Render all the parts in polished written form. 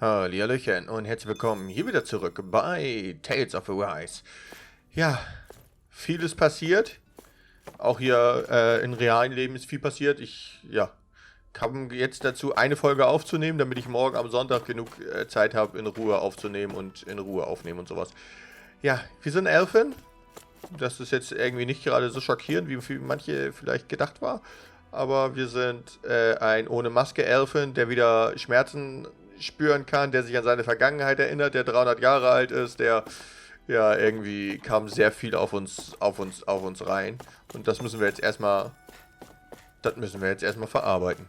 Hallihallöchen und herzlich willkommen hier wieder zurück bei Tales of Arise. Ja, vieles passiert. Auch hier im realen Leben ist viel passiert. Ich, kam jetzt dazu, eine Folge aufzunehmen, damit ich morgen am Sonntag genug Zeit habe, in Ruhe aufzunehmen und in Ruhe aufnehmen und sowas. Ja, wir sind Elfen. Das ist jetzt irgendwie nicht gerade so schockierend, wie für manche vielleicht gedacht war. Aber wir sind ein ohne Maske Elfen, der wieder Schmerzen spüren kann, der sich an seine Vergangenheit erinnert, der 300 Jahre alt ist, der ja irgendwie kam sehr viel auf uns rein. Und das müssen wir jetzt erstmal verarbeiten.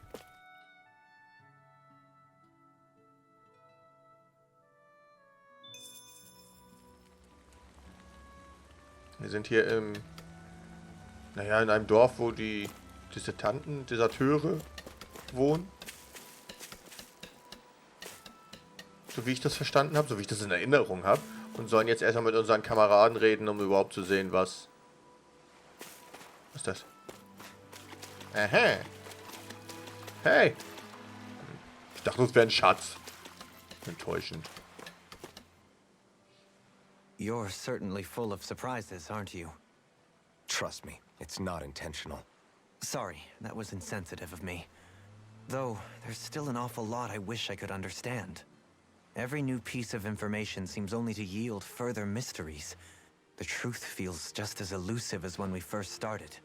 Wir sind hier in einem Dorf, wo die Deserteure wohnen. So wie ich das verstanden habe, so wie ich das in Erinnerung habe. Und sollen jetzt erstmal mit unseren Kameraden reden, um überhaupt zu sehen, was... Was ist das? Aha. Hey. Ich dachte, es wäre ein Schatz. Enttäuschend. You're certainly full of surprises, aren't you? Trust me, it's not intentional. Sorry, that was insensitive of me. Though, there's still an awful lot I wish I could understand. Every new piece of information seems only to yield further mysteries. The truth feels just as elusive as when we first started.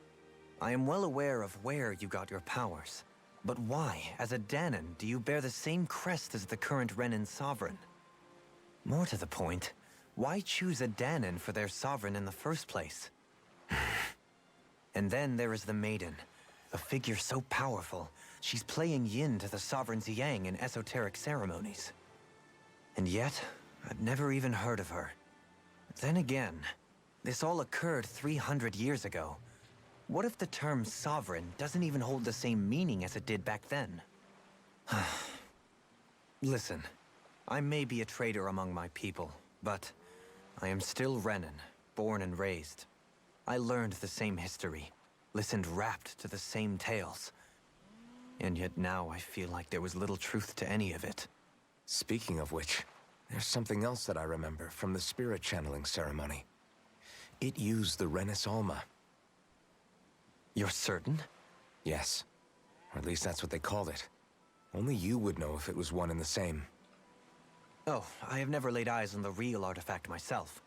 I am well aware of where you got your powers. But why, as a Dahnan, do you bear the same crest as the current Renan sovereign? More to the point, why choose a Dahnan for their sovereign in the first place? And then there is the Maiden, a figure so powerful, she's playing yin to the sovereign's yang in esoteric ceremonies. And yet, I've never even heard of her. Then again, this all occurred 300 years ago. What if the term sovereign doesn't even hold the same meaning as it did back then? Listen, I may be a traitor among my people, but I am still Renan, born and raised. I learned the same history, listened rapt to the same tales. And yet now I feel like there was little truth to any of it. Speaking of which, there's something else that I remember from the spirit channeling ceremony. It used the Renis Alma. You're certain? Yes. Or at least that's what they called it. Only you would know if it was one and the same. Oh, I have never laid eyes on the real artifact myself.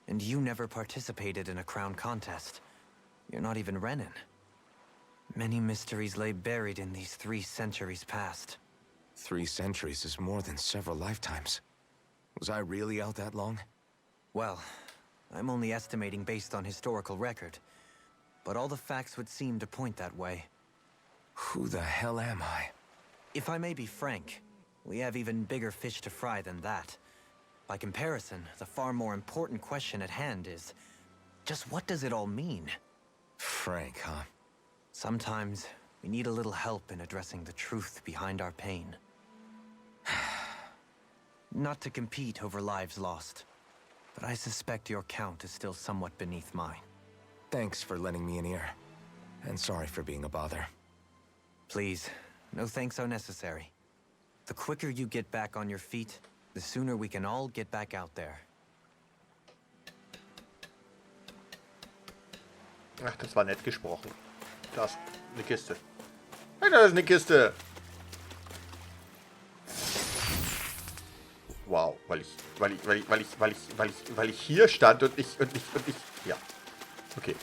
And you never participated in a crown contest. You're not even Renan. Many mysteries lay buried in these 3 centuries past. 3 centuries is more than several lifetimes. Was I really out that long? Well, I'm only estimating based on historical record. But all the facts would seem to point that way. Who the hell am I? If I may be frank, we have even bigger fish to fry than that. By comparison, the far more important question at hand is, just what does it all mean? Frank, huh? Sometimes, we need a little help in addressing the truth behind our pain. Not to compete over lives lost, but I suspect your count is still somewhat beneath mine. Thanks for lending me an ear. And sorry for being a bother. Please, no thanks are necessary. The quicker you get back on your feet, the sooner we can all get back out there. Ach, das war nett gesprochen. Da ist eine Kiste. Hey, da ist eine Kiste. Wow, weil ich hier stand und ich. Ja. Okay.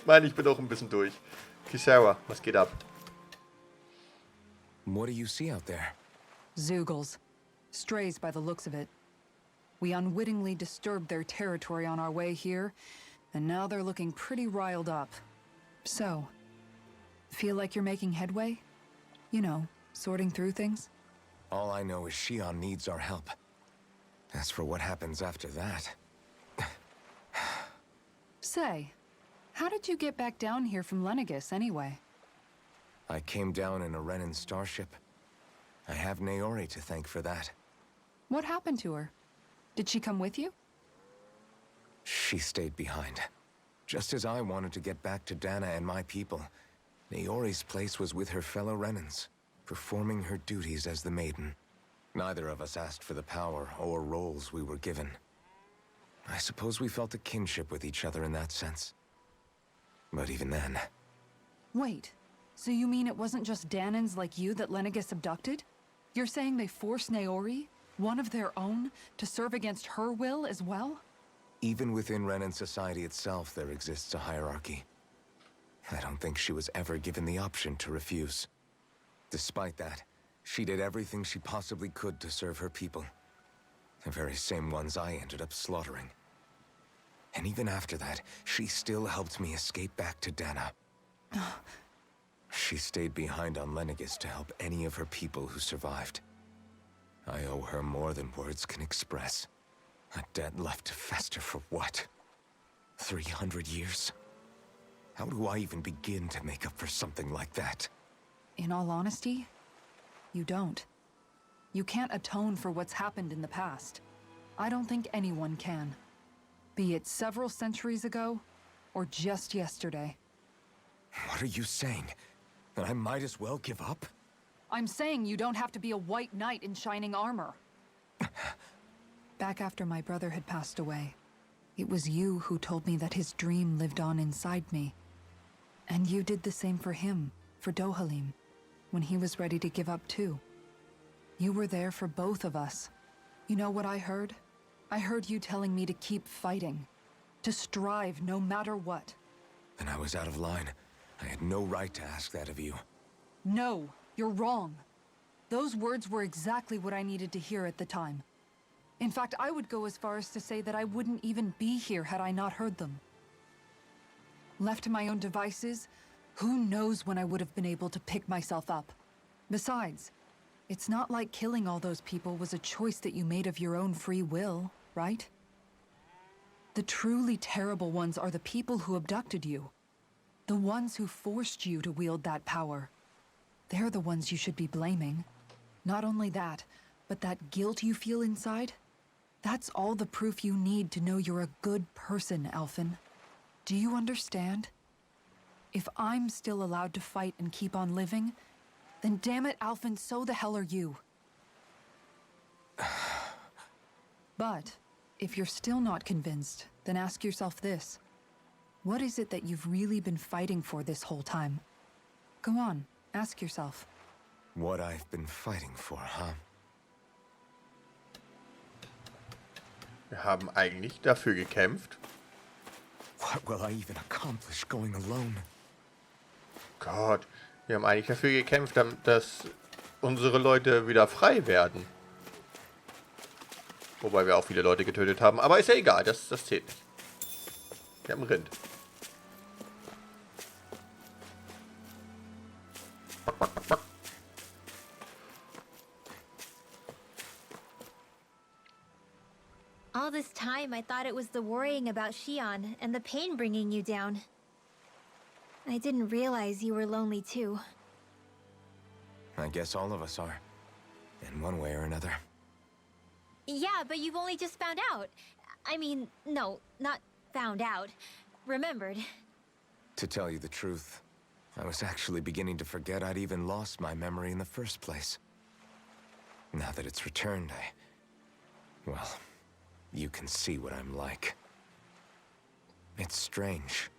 Mann, ich bin auch ein bisschen durch. Kisara, was geht ab? What do you see out there? Zeugles. Strays by the looks of it. We unwittingly disturbed their territory on our way here, and now they're looking pretty riled up. So, feel like you're making headway? You know, sorting through things? All I know is Shion needs our help. As for what happens after that... Say, how did you get back down here from Lenegis, anyway? I came down in a Renan starship. I have Naori to thank for that. What happened to her? Did she come with you? She stayed behind. Just as I wanted to get back to Dana and my people, Naori's place was with her fellow Renans, performing her duties as the Maiden. Neither of us asked for the power or roles we were given. I suppose we felt a kinship with each other in that sense. But even then... Wait, so you mean it wasn't just Danans like you that Lenegis abducted? You're saying they forced Naori, one of their own, to serve against her will as well? Even within Renan society itself, there exists a hierarchy. I don't think she was ever given the option to refuse. Despite that, she did everything she possibly could to serve her people. The very same ones I ended up slaughtering. And even after that, she still helped me escape back to Dana. She stayed behind on Lenegis to help any of her people who survived. I owe her more than words can express. A debt left to fester for what? 300 years? How do I even begin to make up for something like that? In all honesty, you don't. You can't atone for what's happened in the past. I don't think anyone can. Be it several centuries ago, or just yesterday. What are you saying? That I might as well give up? I'm saying you don't have to be a white knight in shining armor. Back after my brother had passed away, it was you who told me that his dream lived on inside me. And you did the same for him, for Dohalim, when he was ready to give up too. You were there for both of us. You know what I heard? I heard you telling me to keep fighting, to strive no matter what. Then I was out of line. I had no right to ask that of you. No, you're wrong. Those words were exactly what I needed to hear at the time. In fact, I would go as far as to say that I wouldn't even be here had I not heard them. Left to my own devices, who knows when I would have been able to pick myself up. Besides, it's not like killing all those people was a choice that you made of your own free will, right? The truly terrible ones are the people who abducted you. The ones who forced you to wield that power. They're the ones you should be blaming. Not only that, but that guilt you feel inside, that's all the proof you need to know you're a good person, Alphen. Do you understand? If I'm still allowed to fight and keep on living, then damn it, Alphen, so the hell are you. But if you're still not convinced, then ask yourself this. What is it that you've really been fighting for this whole time? Go on, ask yourself. What I've been fighting for, huh? Wir haben eigentlich dafür gekämpft. What will I even accomplish going alone? Gott, wir haben eigentlich dafür gekämpft, dass unsere Leute wieder frei werden. Wobei wir auch viele Leute getötet haben. Aber ist ja egal, das zählt nicht. Wir haben Rind. All this time, I thought it was the worrying about Shion and the pain bringing you down. I didn't realize you were lonely too. I guess all of us are. In one way or another. Yeah, but you've only just found out. I mean, no, not found out. Remembered. To tell you the truth, I was actually beginning to forget I'd even lost my memory in the first place. Now that it's returned, well, you can see what I'm like. It's strange.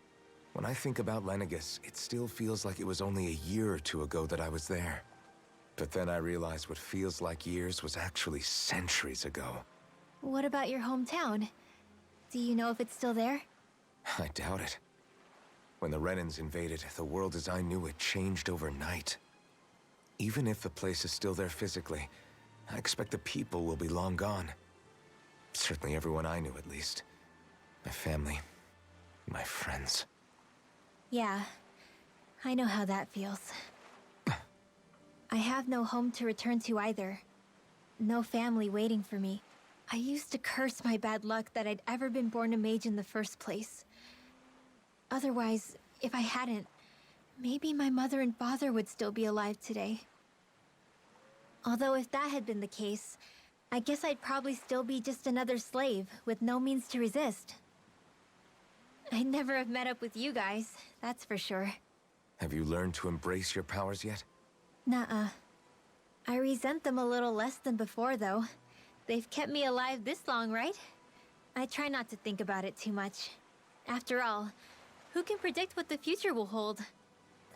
When I think about Lenegis, it still feels like it was only a year or two ago that I was there. But then I realized what feels like years was actually centuries ago. What about your hometown? Do you know if it's still there? I doubt it. When the Renans invaded, the world as I knew it changed overnight. Even if the place is still there physically, I expect the people will be long gone. Certainly everyone I knew, at least. My family. My friends. Yeah, I know how that feels. I have no home to return to either. No family waiting for me. I used to curse my bad luck that I'd ever been born a mage in the first place. Otherwise, if I hadn't, maybe my mother and father would still be alive today. Although if that had been the case, I guess I'd probably still be just another slave with no means to resist. I'd never have met up with you guys, that's for sure. Have you learned to embrace your powers yet? Nuh-uh. I resent them a little less than before, though. They've kept me alive this long, right? I try not to think about it too much. After all, who can predict what the future will hold?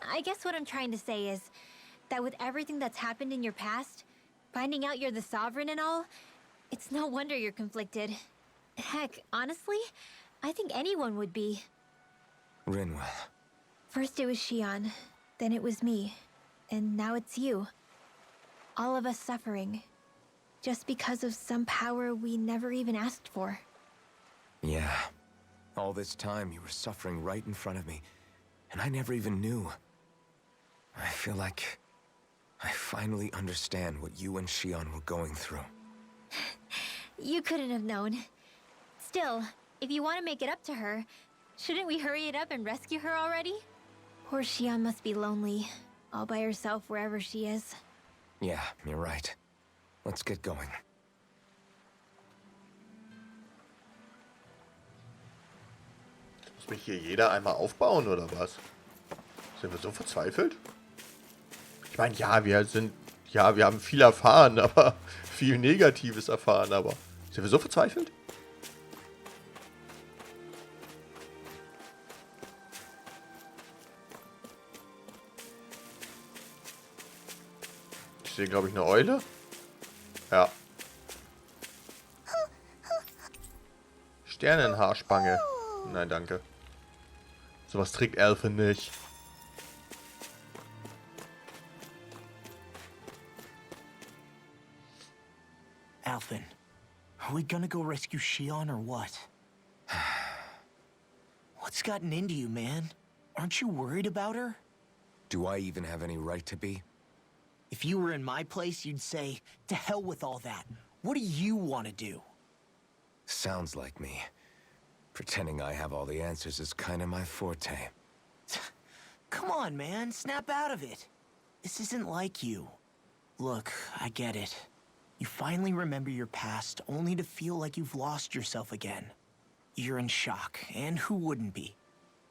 I guess what I'm trying to say is that with everything that's happened in your past, finding out you're the Sovereign and all, it's no wonder you're conflicted. Heck, honestly, I think anyone would be. Rinwell. First it was Shion, then it was me, and now it's you. All of us suffering, just because of some power we never even asked for. Yeah. All this time you were suffering right in front of me, and I never even knew. I feel like I finally understand what you and Shion were going through. You couldn't have known. Still, if you want to make it up to her, shouldn't we hurry it up and rescue her already? Poor Shion must be lonely, all by herself wherever she is. Yeah, you're right. Let's get going. Muss mich hier jeder einmal aufbauen, oder was? Sind wir so verzweifelt? Ich meine, ja, wir haben viel erfahren, aber viel Negatives erfahren, aber sind wir so verzweifelt? Ich sehe, glaube ich, eine Eule. Ja. Sternenhaarspange. Nein, danke. Sowas trägt Elfe nicht. Alphen, are we gonna go rescue Shion or what? What's gotten into you, man? Aren't you worried about her? Do I even have any right to be? If you were in my place, you'd say, to hell with all that. What do you want to do? Sounds like me. Pretending I have all the answers is kind of my forte. Come on, man, snap out of it. This isn't like you. Look, I get it. You finally remember your past, only to feel like you've lost yourself again. You're in shock, and who wouldn't be?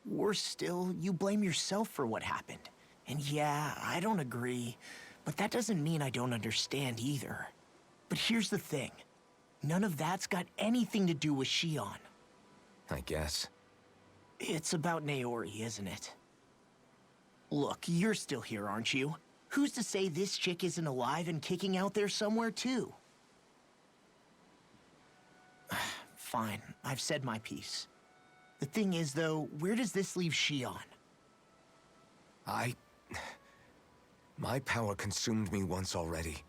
Worse still, you blame yourself for what happened. And yeah, I don't agree, but that doesn't mean I don't understand either. But here's the thing. None of that's got anything to do with Shion. I guess. It's about Naori, isn't it? Look, you're still here, aren't you? Who's to say this chick isn't alive and kicking out there somewhere, too? Fine, I've said my piece. The thing is, though, where does this leave Shion? My power consumed me once already.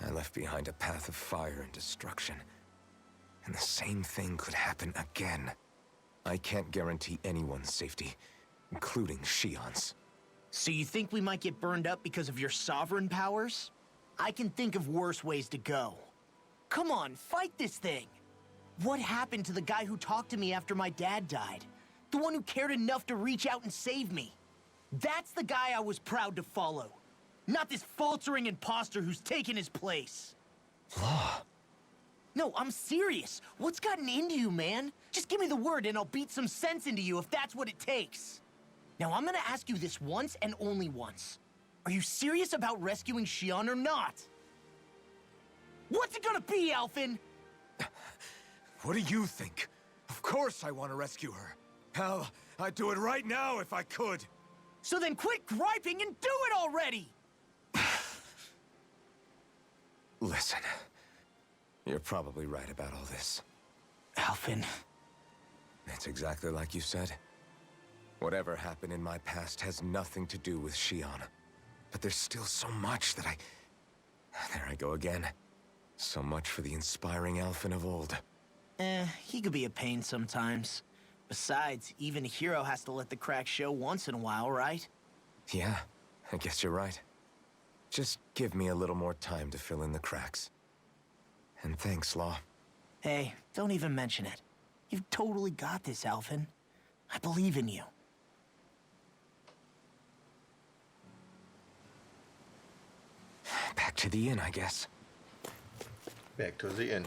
I left behind a path of fire and destruction. And the same thing could happen again. I can't guarantee anyone's safety, including Shion's. So you think we might get burned up because of your sovereign powers? I can think of worse ways to go. Come on, fight this thing! What happened to the guy who talked to me after my dad died? The one who cared enough to reach out and save me? That's the guy I was proud to follow. Not this faltering imposter who's taken his place. Law. No, I'm serious. What's gotten into you, man? Just give me the word and I'll beat some sense into you if that's what it takes. Now, I'm gonna ask you this once and only once. Are you serious about rescuing Shion or not? What's it gonna be, Alphen? What do you think? Of course I want to rescue her. Hell, I'd do it right now if I could. So then quit griping and do it already! Listen, you're probably right about all this. Alphen. It's exactly like you said. Whatever happened in my past has nothing to do with Shion. But there's still so much that There I go again. So much for the inspiring Alphen of old. He could be a pain sometimes. Besides, even a hero has to let the cracks show once in a while, right? Yeah, I guess you're right. Just give me a little more time to fill in the cracks. And thanks, Law. Hey, don't even mention it. You've totally got this, Alphen. I believe in you. Back to the inn, I guess. Back to the inn.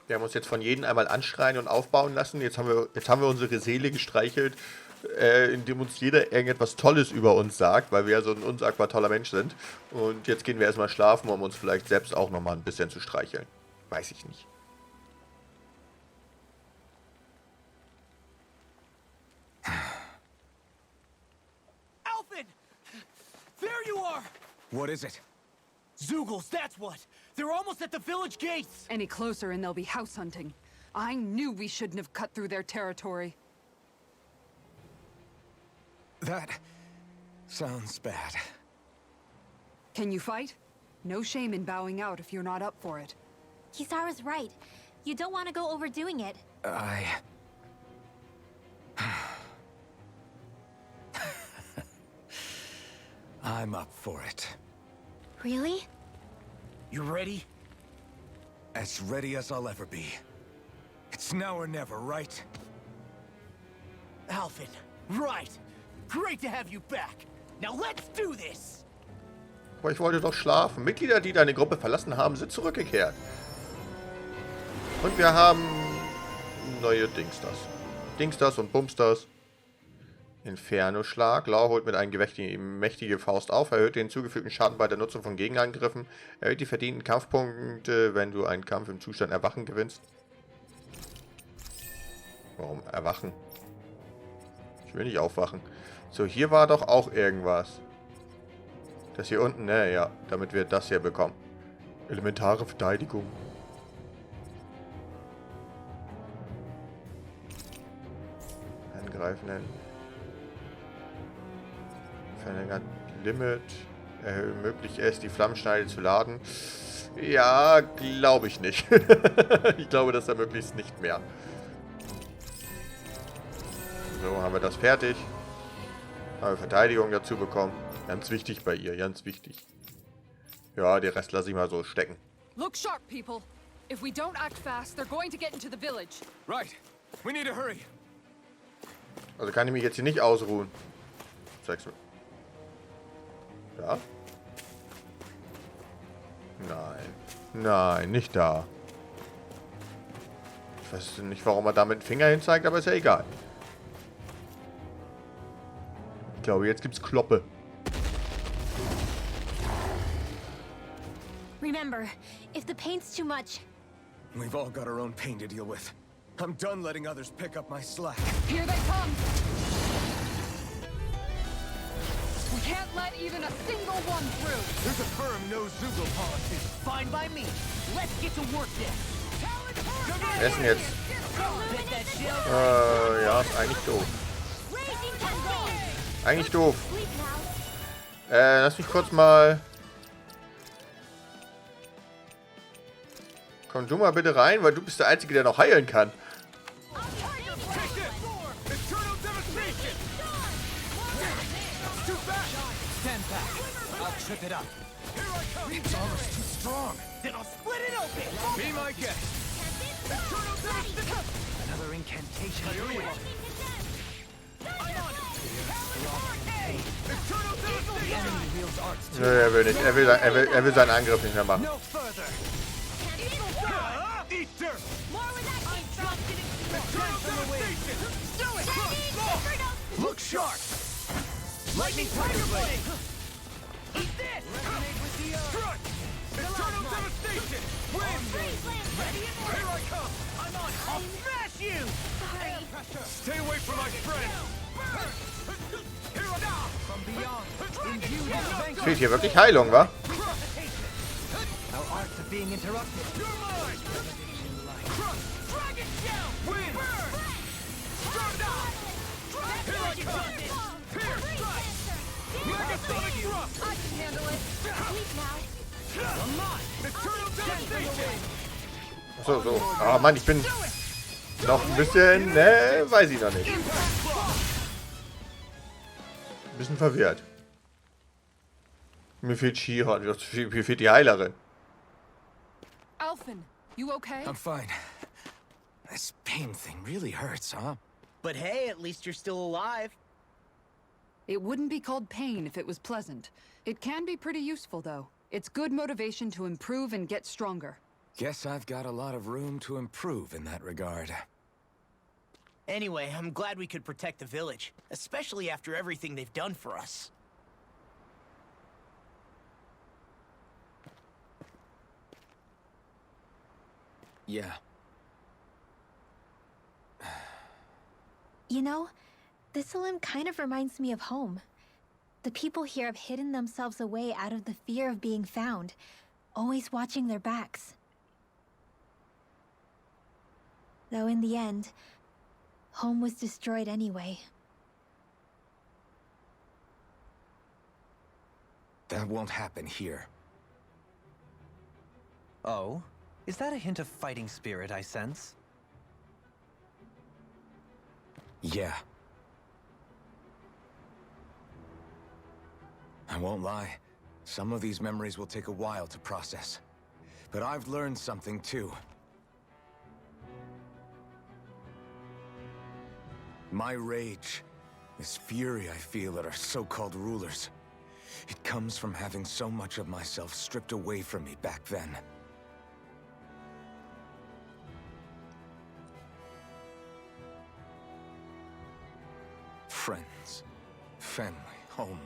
Wir haben uns jetzt von jedem einmal anschreien und aufbauen lassen. Jetzt haben wir unsere Seele gestreichelt in dem uns jeder irgendetwas Tolles über uns sagt, weil wir ja so ein unsagbar toller Mensch sind. Und jetzt gehen wir erstmal schlafen, um uns vielleicht selbst auch nochmal ein bisschen zu streicheln. Weiß ich nicht. Alvin! There you are! What is it? Zoogles, that's what! They're almost at the village gates! Any closer and they'll be house hunting. I knew we shouldn't have cut through their territory. That sounds bad. Can you fight? No shame in bowing out if you're not up for it. Kisara's right. You don't want to go overdoing it. I'm up for it. Really? You ready? As ready as I'll ever be. It's now or never, right? Alvin, right! Great to have you back! Now let's do this! Aber ich wollte doch schlafen. Mitglieder, die deine Gruppe verlassen haben, sind zurückgekehrt. Und wir haben neue Dingsters. Dingsters und Bumsters. Inferno-Schlag. Lau holt mit einem Gefecht die mächtige Faust auf, erhöht den zugefügten Schaden bei der Nutzung von Gegenangriffen, erhöht die verdienten Kampfpunkte, wenn du einen Kampf im Zustand Erwachen gewinnst. Warum Erwachen? Ich will nicht aufwachen. So, hier war doch auch irgendwas. Das hier unten, ne, ja, damit wir das hier bekommen. Elementare Verteidigung. Angreifenden. Verlängert Limit. Ermöglicht es, die Flammenschneide zu laden. Ja, glaube ich nicht. Ich glaube, das ermöglicht es nicht mehr. So, haben wir das fertig. Haben wir Verteidigung dazu bekommen. Ganz wichtig bei ihr, ganz wichtig. Ja, den Rest lasse ich mal so stecken. Look sharp, people. If we don't act fast, they're going to get into the village. Right. We need to hurry. Also kann ich mich jetzt hier nicht ausruhen. Zeig's mir. Ja? Nein. Nein, nicht da. Ich weiß nicht, warum er da mit dem Finger hin zeigt, aber ist ja egal. Ich glaube, jetzt gibt's Kloppe. Remember, if the pain's too much, We've all got our own pain to deal with. I'm done letting others pick up my slack. Here they come! We can't let even a single one through! There's a firm no-Zoogle policy. Fine by me. Let's get to work then. Wer ist denn jetzt? Bet that shell. Ja, ist eigentlich doof. raging cascade! Eigentlich doof. Sleep now. Lass mich kurz mal... Komm du mal bitte rein, weil du bist der Einzige, der noch heilen kann. Stand back. I'll trip it up. It's almost too strong. Then I'll split it open. Be my guest. Another incantation. The enemy wields arts too. Nö, er will nicht. Er will seinen Angriff nicht mehr machen. No further. Eat dirt. More where that came from! Look sharp. Lightning tiger blade. Eat this. Strut. Eternal devastation. Wind. Ready? Here I come. I'm on. I'll smash you. Sorry. Stay away from my friend. Here I go. From beyond. Imbue with Es vanquish. fehlt hier wirklich Heilung, wa? Our arts are being interrupted. You're mine. Dragon shell. Wind. Strut down. Here I come. Here. Strike. Megasonic thrust. I can handle it. Sleep now. I'm mine. Eternal devastation. So, so. Ah, Mann, ich bin noch ein bisschen, ne, weiß ich noch nicht. Ein bisschen verwirrt. Mir fehlt Shion, mir fehlt die Heilerin. Alphen, you okay? I'm fine. This pain thing really hurts, huh? But hey, at least you're still alive. It wouldn't be called pain if it was pleasant. It can be pretty useful, though. It's good motivation to improve and get stronger. Guess I've got a lot of room to improve in that regard. Anyway, I'm glad we could protect the village, especially after everything they've done for us. Yeah. You know, Thistleum kind of reminds me of home. The people here have hidden themselves away out of the fear of being found, always watching their backs. Though in the end, home was destroyed anyway. That won't happen here. Oh? Is that a hint of fighting spirit I sense? Yeah. I won't lie. Some of these memories will take a while to process. But I've learned something too. My rage, this fury I feel at our so-called rulers, it comes from having so much of myself stripped away from me back then. Friends, family, home.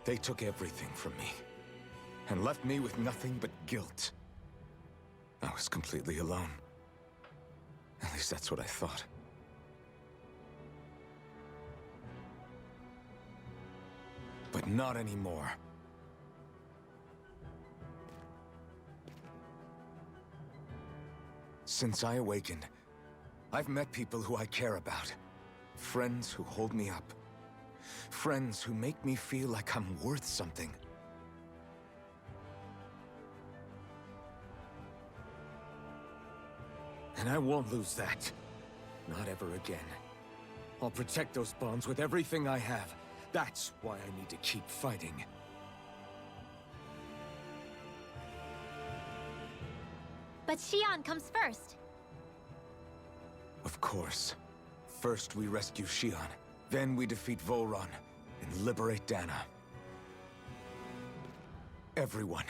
They took everything from me, and left me with nothing but guilt. I was completely alone. At least that's what I thought. But not anymore. Since I awakened, I've met people who I care about. Friends who hold me up. Friends who make me feel like I'm worth something. And I won't lose that. Not ever again. I'll protect those bonds with everything I have. That's why I need to keep fighting. But Xion comes first. Of course. First we rescue Xion, then we defeat Volron and liberate Dana. Everyone,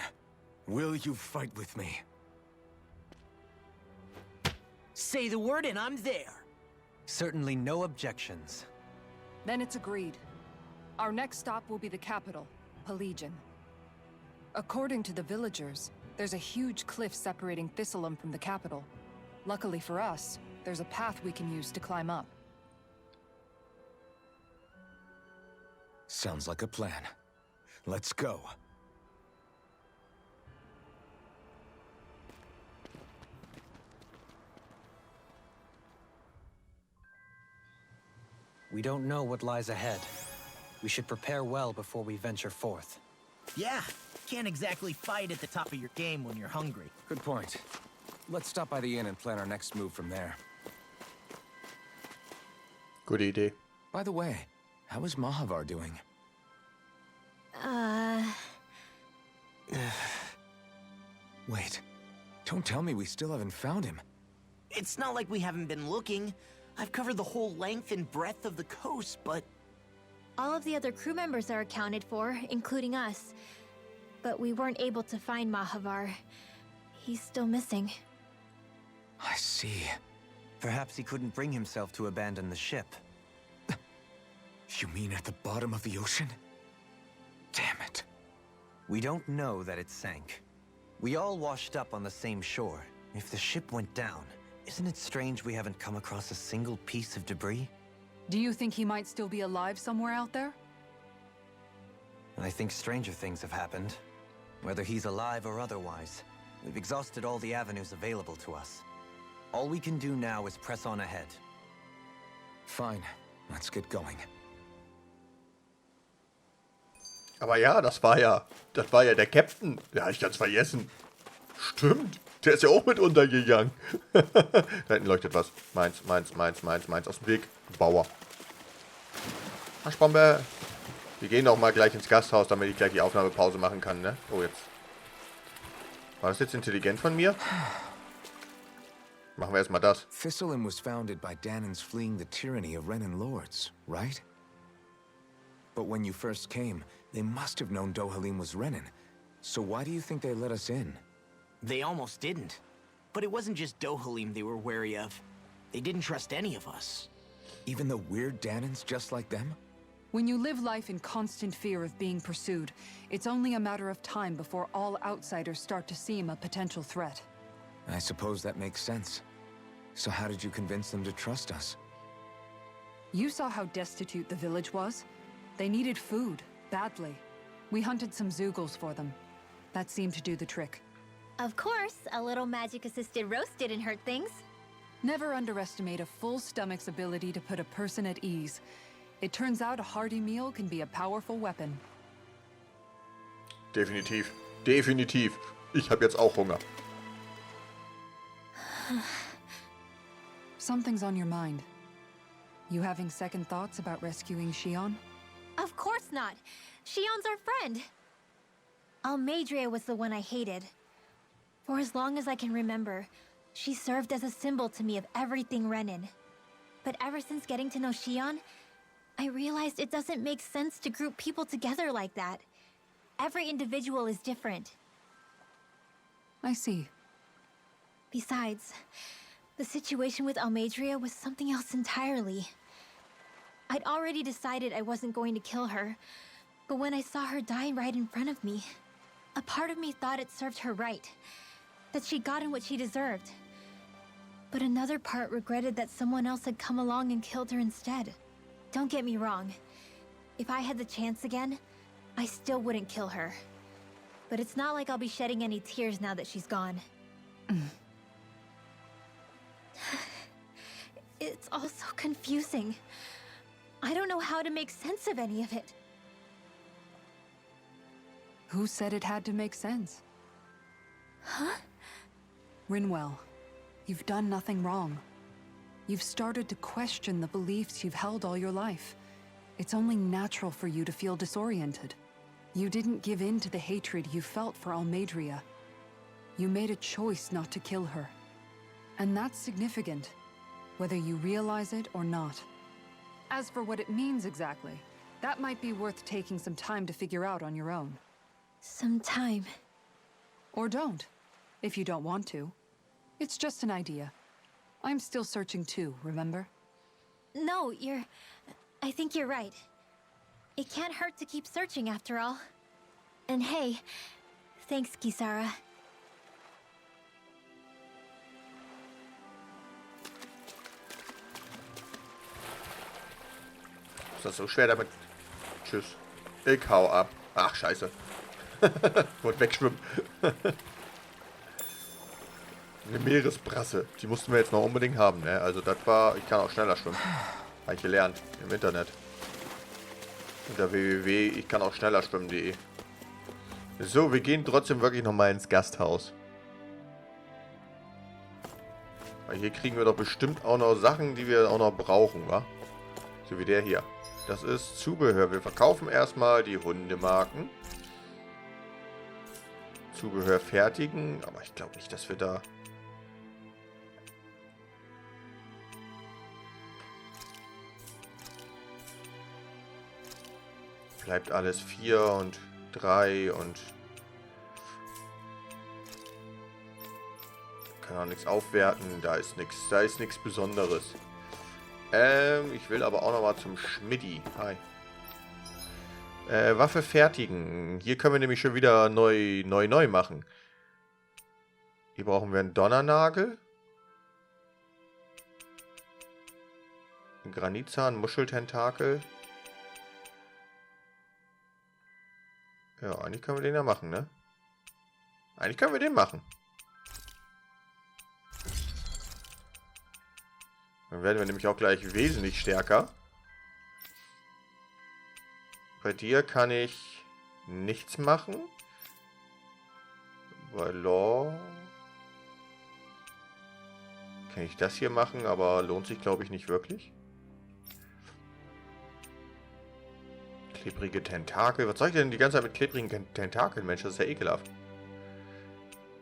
will you fight with me? Say the word and I'm there. Certainly no objections. Then it's agreed. Our next stop will be the capital, Pelegion. According to the villagers, there's a huge cliff separating Thistleum from the capital. Luckily for us, there's a path we can use to climb up. Sounds like a plan. Let's go. We don't know what lies ahead. We should prepare well before we venture forth. Yeah, can't exactly fight at the top of your game when you're hungry. Good point. Let's stop by the inn and plan our next move from there. Gute Idee. By the way, how is Mahavar doing? Wait. Don't tell me we still haven't found him. It's not like we haven't been looking. I've covered the whole length and breadth of the coast, but... All of the other crew members are accounted for, including us. But we weren't able to find Mahavar. He's still missing. I see. Perhaps he couldn't bring himself to abandon the ship. You mean at the bottom of the ocean? Damn it. We don't know that it sank. We all washed up on the same shore. If the ship went down, isn't it strange we haven't come across a single piece of debris? Do you think he might still be alive somewhere out there? I think stranger things have happened. Whether he's alive or otherwise, we've exhausted all the avenues available to us. All we can do now is press on ahead. Fine. Let's get going. Aber ja, das war ja der Captain. Ja, ich ganz vergessen. Stimmt. Der ist ja auch mit untergegangen. Da hinten leuchtet was. Meins. Aus dem Weg. Bauer. Arschbombe. Wir gehen auch mal gleich ins Gasthaus, damit ich gleich die Aufnahmepause machen kann, ne? Oh, jetzt. War das jetzt intelligent von mir? Machen wir erstmal das. Thistleum was founded by Danans fleeing the tyranny of Renan lords, right? But when you first came, they must have known Dohalim was Renan. So why do you think they let us in? They almost didn't. But it wasn't just Dohalim they were wary of. They didn't trust any of us. Even the weird Danans just like them? When you live life in constant fear of being pursued, it's only a matter of time before all outsiders start to seem a potential threat. I suppose that makes sense. So how did you convince them to trust us? You saw how destitute the village was? They needed food, badly. We hunted some Zeugles for them. That seemed to do the trick. Of course, a little magic-assisted roast didn't hurt things. Never underestimate a full stomach's ability to put a person at ease. It turns out a hearty meal can be a powerful weapon. Definitiv. Definitiv. Ich habe jetzt auch Hunger. Something's on your mind. You having second thoughts about rescuing Shion? Of course not. Shion's our friend. Almeidrea was the one I hated. For as long as I can remember, she served as a symbol to me of everything Renan. But ever since getting to know Shion, I realized it doesn't make sense to group people together like that. Every individual is different. I see. Besides, the situation with Almeidrea was something else entirely. I'd already decided I wasn't going to kill her, but when I saw her die right in front of me, a part of me thought it served her right, that she'd gotten what she deserved. But another part regretted that someone else had come along and killed her instead. Don't get me wrong. If I had the chance again, I still wouldn't kill her. But it's not like I'll be shedding any tears now that she's gone. It's all so confusing. I don't know how to make sense of any of it. Who said it had to make sense? Huh? Rinwell, you've done nothing wrong. You've started to question the beliefs you've held all your life. It's only natural for you to feel disoriented. You didn't give in to the hatred you felt for Almeidrea. You made a choice not to kill her. And that's significant, whether you realize it or not. As for what it means exactly, that might be worth taking some time to figure out on your own. Some time. Or don't, if you don't want to. It's just an idea. I'm still searching too, remember? No, I think you're right. It can't hurt to keep searching after all. And hey, thanks, Kisara. Ist das so schwer damit? Tschüss. Ich hau ab. Ach, scheiße. Wollte wegschwimmen. Eine Meeresbrasse. Die mussten wir jetzt noch unbedingt haben, ne? Also das war... Ich kann auch schneller schwimmen. Habe ich gelernt. Im Internet. Unter www.ichkanauchschnellerschwimmen.de. So, wir gehen trotzdem wirklich nochmal ins Gasthaus. Weil hier kriegen wir doch bestimmt auch noch Sachen, die wir auch noch brauchen, wa? So wie der hier. Das ist Zubehör. Wir verkaufen erstmal die Hundemarken. Zubehör fertigen. Aber ich glaube nicht, dass wir da... Bleibt alles 4 und 3 und... Kann auch nichts aufwerten. Da ist nichts Besonderes. Ich will aber auch noch mal zum Schmidti. Hi. Waffe fertigen. Hier können wir nämlich schon wieder neu machen. Hier brauchen wir einen Donnernagel. Ein Granitzahn, Muscheltentakel. Ja, eigentlich können wir den ja machen, ne? Eigentlich können wir den machen. Dann werden wir nämlich auch gleich wesentlich stärker. Bei dir kann ich nichts machen. Bei Law kann ich das hier machen, aber lohnt sich, glaube ich, nicht wirklich. Klebrige Tentakel. Was soll ich denn die ganze Zeit mit klebrigen Tentakeln? Mensch, das ist ja ekelhaft.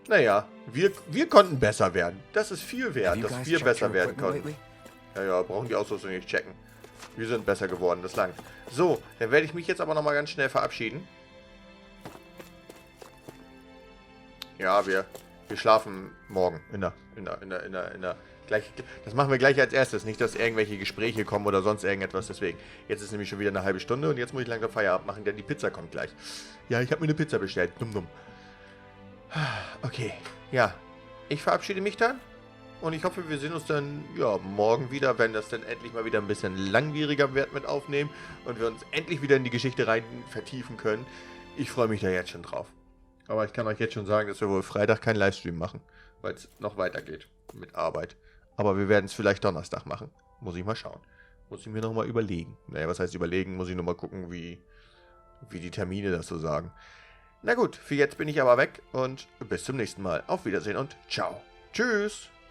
Naja, wir konnten besser werden. Das ist viel wert, dass wir besser werden konnten. Ja, brauchen die Ausrüstung nicht checken. Wir sind besser geworden, das langt. So, dann werde ich mich jetzt aber nochmal ganz schnell verabschieden. Ja, wir schlafen morgen in der Das machen wir gleich als erstes. Nicht, dass irgendwelche Gespräche kommen oder sonst irgendetwas. Deswegen. Jetzt ist nämlich schon wieder eine halbe Stunde und jetzt muss ich langsam Feierabend machen, denn die Pizza kommt gleich. Ja, ich habe mir eine Pizza bestellt. Dumm. Okay. Ja. Ich verabschiede mich dann. Und ich hoffe, wir sehen uns dann, ja, morgen wieder, wenn das dann endlich mal wieder ein bisschen langwieriger wird mit Aufnehmen und wir uns endlich wieder in die Geschichte rein vertiefen können. Ich freue mich da jetzt schon drauf. Aber ich kann euch jetzt schon sagen, dass wir wohl Freitag keinen Livestream machen, weil es noch weitergeht mit Arbeit. Aber wir werden es vielleicht Donnerstag machen. Muss ich mal schauen. Muss ich mir nochmal überlegen. Naja, was heißt überlegen? Muss ich nochmal gucken, wie die Termine das so sagen. Na gut, für jetzt bin ich aber weg und bis zum nächsten Mal. Auf Wiedersehen und ciao. Tschüss.